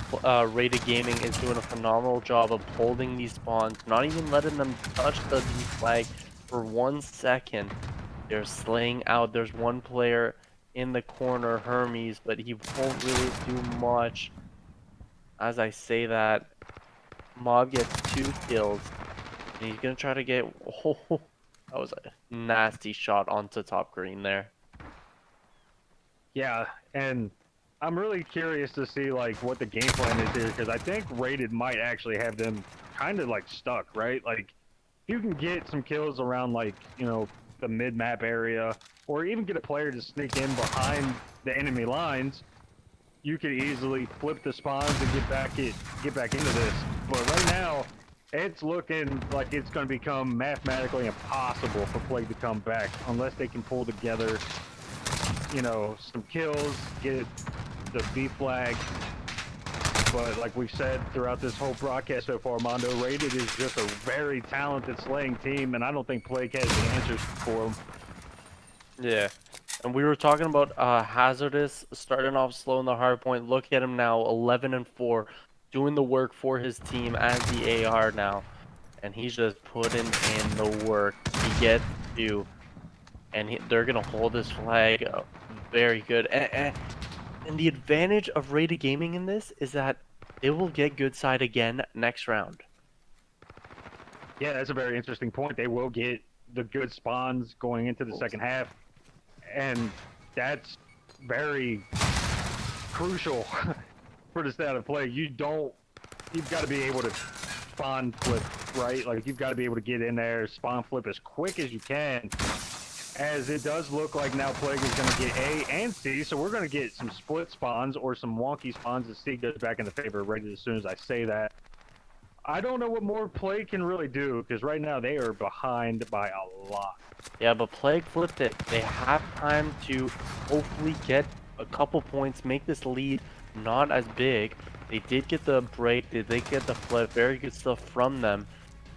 Rated Gaming is doing a phenomenal job of holding these spawns, not even letting them touch the B flag for 1 second. They're slaying out. There's one player in the corner, Hermes, but he won't really do much. As I say that, Mob gets 2 kills, and he's gonna try to get. Oh, that was a nasty shot onto top green there. Yeah, and I'm really curious to see like what the game plan is here, because I think Rated might actually have them kind of like stuck, right? Like you can get some kills around, like, you know, the mid-map area, or even get a player to sneak in behind the enemy lines. You could easily flip the spawns and get back into this. But right now, it's looking like it's going to become mathematically impossible for Plague to come back unless they can pull together, you know, some kills, get the B flag. But like we've said throughout this whole broadcast so far, Mondo, Rated is just a very talented slaying team, and I don't think Plague has the answers for them. Yeah, and we were talking about Hazardous starting off slow in the hard point. Look at him now, 11-4, doing the work for his team as the AR now, and he's just putting in the work. He gets 2, and they're gonna hold this flag. Very good. And the advantage of Rated Gaming in this is that they will get good side again next round. Yeah, that's a very interesting point. They will get the good spawns going into the second half, and that's very crucial for the state of play. You've got to be able to spawn flip, right? Like, you've got to be able to get in there, spawn flip as quick as you can, as it does look like now Plague is going to get A and C, so we're going to get some split spawns or some wonky spawns as C goes back in the favor of Rated as soon as I say that. I don't know what more Plague can really do, because right now they are behind by a lot. Yeah, but Plague flipped it. They have time to hopefully get a couple points, make this lead not as big. They did get the break, they did get the flip, very good stuff from them.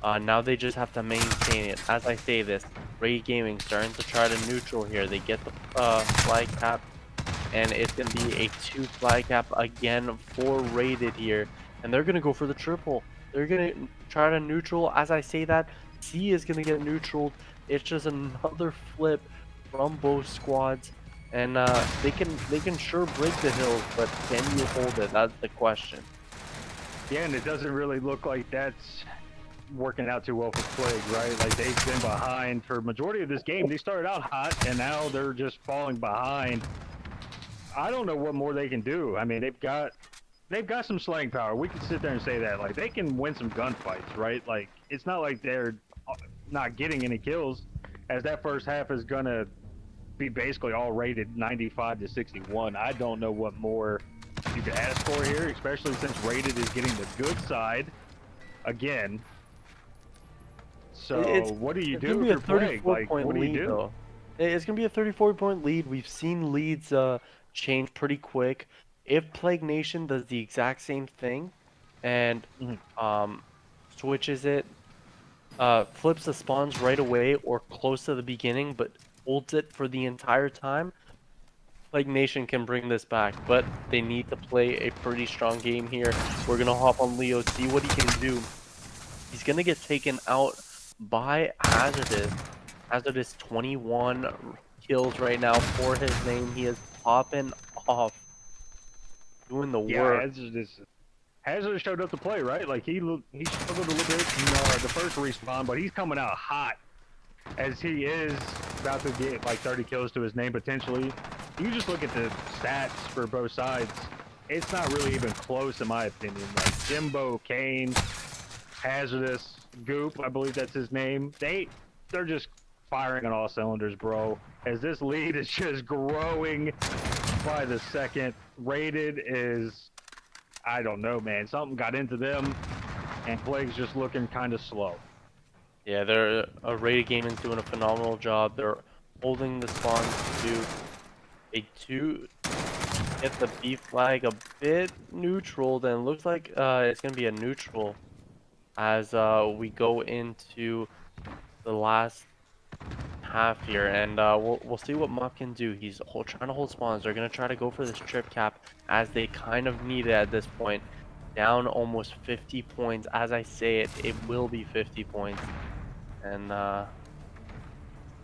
Now they just have to maintain it. As I say this, Rated Gaming starting to try to neutral here. They get the flag cap, and it's going to be a 2 flag cap again for Rated here. And they're going to go for the triple. They're going to try to neutral. As I say that, C is going to get neutral. It's just another flip from both squads. and they can sure break the hills, but can you hold it? That's the question. Yeah, and it doesn't really look like that's working out too well for Plague, right? Like they've been behind for majority of this game. They started out hot, and now they're just falling behind. I don't know what more they can do. I mean, they've got some slaying power. We can sit there and say that. Like they can win some gunfights, right? Like it's not like they're not getting any kills, as that first half is gonna be basically all rated 95 to 61. I don't know what more you could ask for here, especially since rated is getting the good side again. So what do you It's do gonna be if a you're Plague? 34 Like, point what do you lead do? though. It's gonna be a 34-point lead. We've seen leads change pretty quick. If Plague Nation does the exact same thing and Mhm. switches it, flips the spawns right away or close to the beginning, but holds it for the entire time, Plague Nation can bring this back. But they need to play a pretty strong game here. We're gonna hop on Leo, see what he can do. He's gonna get taken out by Hazardous. Hazardous 21 kills right now for his name. He is popping off, doing the Yeah, work. Hazard showed up to play, right? Like he struggled a little bit in the first respawn, but he's coming out hot as he is about to get like 30 kills to his name potentially. You just look at the stats for both sides. It's not really even close in my opinion. Like Jimbo, Kane, Hazardous, Goop, I believe that's his name. They're just firing on all cylinders, bro. As this lead is just growing by the second. Rated is, I don't know, man. Something got into them, and Plague's just looking kind of slow. Yeah, they're Rated Gaming's doing a phenomenal job. They're holding the spawns to a 2. Get the B flag a bit neutral. Then looks like it's gonna be a neutral as we go into the last half here, and we'll see what Muff can do. He's trying to hold spawns. They're gonna try to go for this trip cap as they kind of need it at this point. Down almost 50 points. As I say it, it will be 50 points, and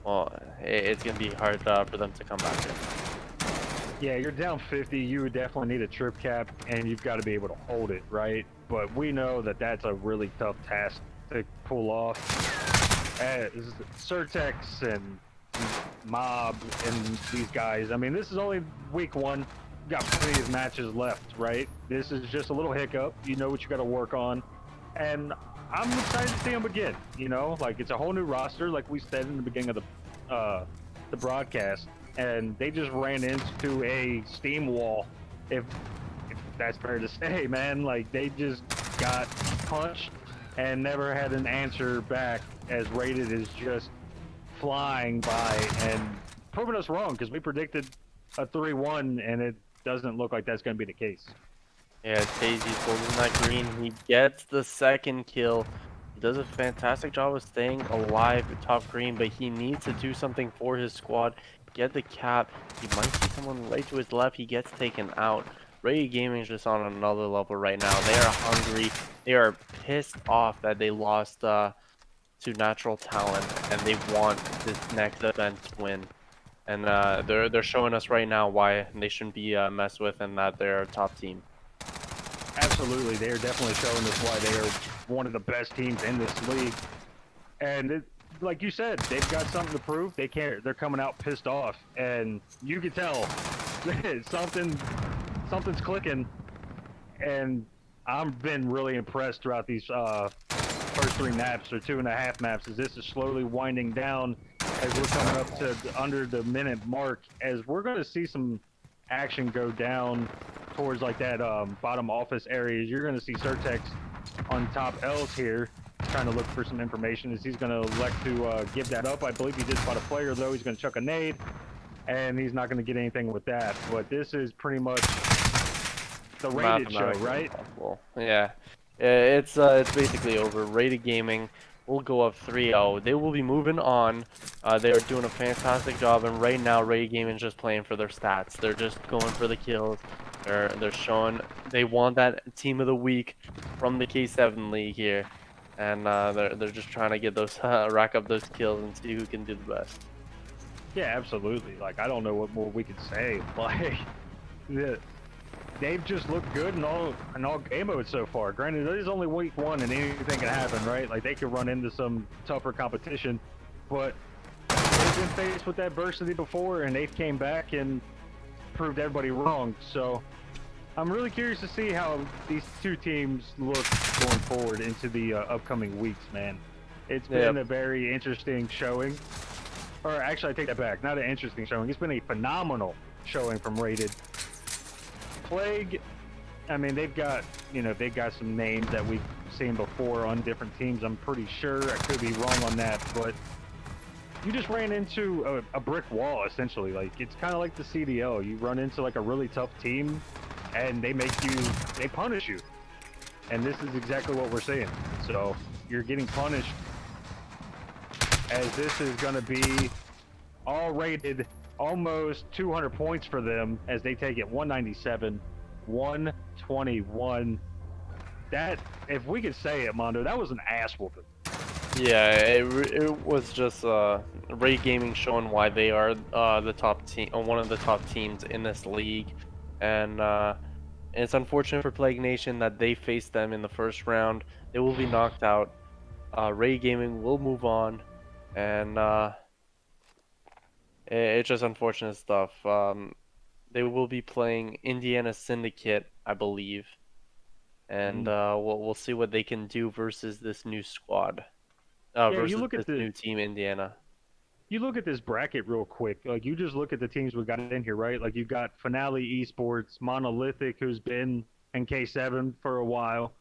well, it's gonna be hard for them to come back here. Yeah, you're down 50. You would definitely need a trip cap, and you've got to be able to hold it, right? But we know that that's a really tough task to pull off. As Certex and Mob and these guys, I mean, this is only week 1. You've got plenty of matches left, right? This is just a little hiccup. You know what you got to work on. And I'm excited to see them again. You know, like it's a whole new roster, like we said in the beginning of the broadcast. And they just ran into a steam wall, if that's fair to say, man. Like they just got punched and never had an answer back, as Rated is just flying by and proving us wrong, because we predicted a 3-1 and it doesn't look like that's going to be the case. Yeah, Daisy's holding that green. He gets the second kill. He does a fantastic job of staying alive at top green, but he needs to do something for his squad. Get the cap. He might see someone right to his left. He gets taken out. Rated Gaming is just on another level right now. They are hungry. They are pissed off that they lost to Natural Talent, and they want this next event win. And they're showing us right now why they shouldn't be messed with, and that they're a top team. Absolutely, they are definitely showing us why they are one of the best teams in this league. And like you said, they've got something to prove. They can't. They're coming out pissed off, and you can tell something's clicking. And I've been really impressed throughout these first 3 maps or 2.5 maps, as this is slowly winding down as we're coming up to under the minute mark. As we're going to see some action go down towards like that bottom office areas. You're going to see Certex on top L's here, trying to look for some information, as he's going to elect to give that up. I believe he just spot a player, though. He's going to chuck a nade, and he's not going to get anything with that. But this is pretty much the Rated show, right? Impossible. Yeah, it's basically over. Rated Gaming will go up 3-0. They will be moving on. They are doing a fantastic job, and right now Rated Gaming is just playing for their stats. They're just going for the kills. They're showing they want that team of the week from the K7 league here, and they're just trying to get those rack up those kills and see who can do the best. Yeah, absolutely. Like I don't know what more we could say. Like the, they've just looked good in all game modes so far. Granted, it is only week one and anything can happen, right? Like they could run into some tougher competition, but they've been faced with adversity before and they've came back and proved everybody wrong. So I'm really curious to see how these two teams look going forward into the upcoming weeks, man. It's been Yep. a very interesting showing. Or actually, I take that back. Not an interesting showing. It's been a phenomenal showing from Rated. Plague, I mean, they've got some names that we've seen before on different teams. I'm pretty sure. I could be wrong on that, but you just ran into a brick wall, essentially. Like, it's kind of like the CDL. You run into, like, a really tough team, and they punish you. And this is exactly what we're seeing. So, you're getting punished, as this is going to be all rated almost 200 points for them as they take it 197, 121. That, if we could say it, Mondo, that was an ass whooping. Yeah, it was just Ray Gaming showing why they are the top team, one of the top teams in this league, and it's unfortunate for Plague Nation that they faced them in the first round. They will be knocked out. Ray Gaming will move on, and it's just unfortunate stuff. They will be playing Indiana Syndicate, I believe, and we'll see what they can do versus this new squad. Yeah, Versus this new team, Indiana. you look at this bracket real quick. Like, you just look at the teams we got in here, right? Like, you've got Finale Esports, Monolithic, who's been in K7 for a while.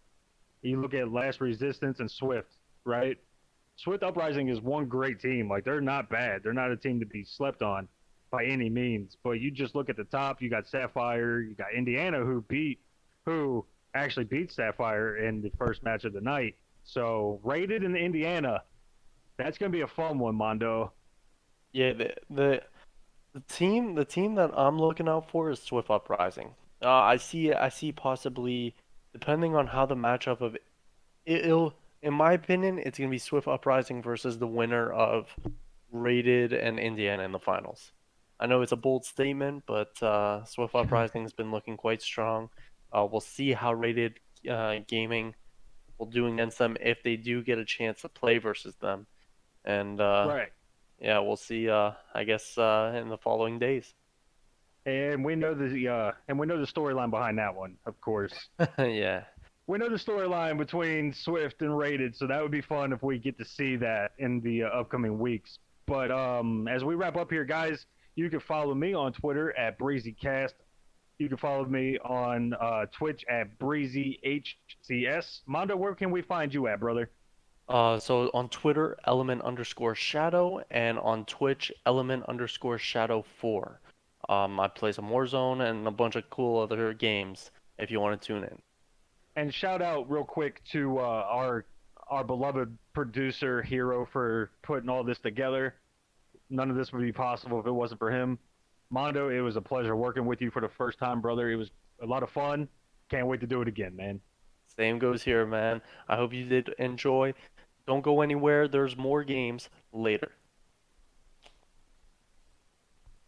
You look at Last Resistance and Swift, right? Swift Uprising is one great team. Like, they're not bad. They're not a team to be slept on by any means. But you just look at the top. You got Sapphire. You got Indiana, who actually beat Sapphire in the first match of the night. So Rated in Indiana, that's gonna be a fun one, Mondo. Yeah, the team that I'm looking out for is Swift Uprising. I see possibly, depending on how the matchup of it'll, in my opinion, it's gonna be Swift Uprising versus the winner of Rated and Indiana in the finals. I know it's a bold statement, but Swift Uprising's been looking quite strong. We'll see how Rated Gaming will do against them if they do get a chance to play versus them. And Right. yeah, we'll see. I guess in the following days. And we know the storyline behind that one, of course. Yeah. We know the storyline between Swift and Rated, so that would be fun if we get to see that in the upcoming weeks. But as we wrap up here, guys, you can follow me on Twitter at BreezyCast. You can follow me on Twitch at BreezyHCS. Mondo, where can we find you at, brother? So on Twitter, element_shadow, and on Twitch, element_shadow 4. I play some Warzone and a bunch of cool other games if you want to tune in. And shout out real quick to our beloved producer Hero for putting all this together. None of this would be possible if it wasn't for him. Mondo, it was a pleasure working with you for the first time, brother. It was a lot of fun. Can't wait to do it again, man. Same goes here, man. I hope you did enjoy. Don't go anywhere. There's more games later.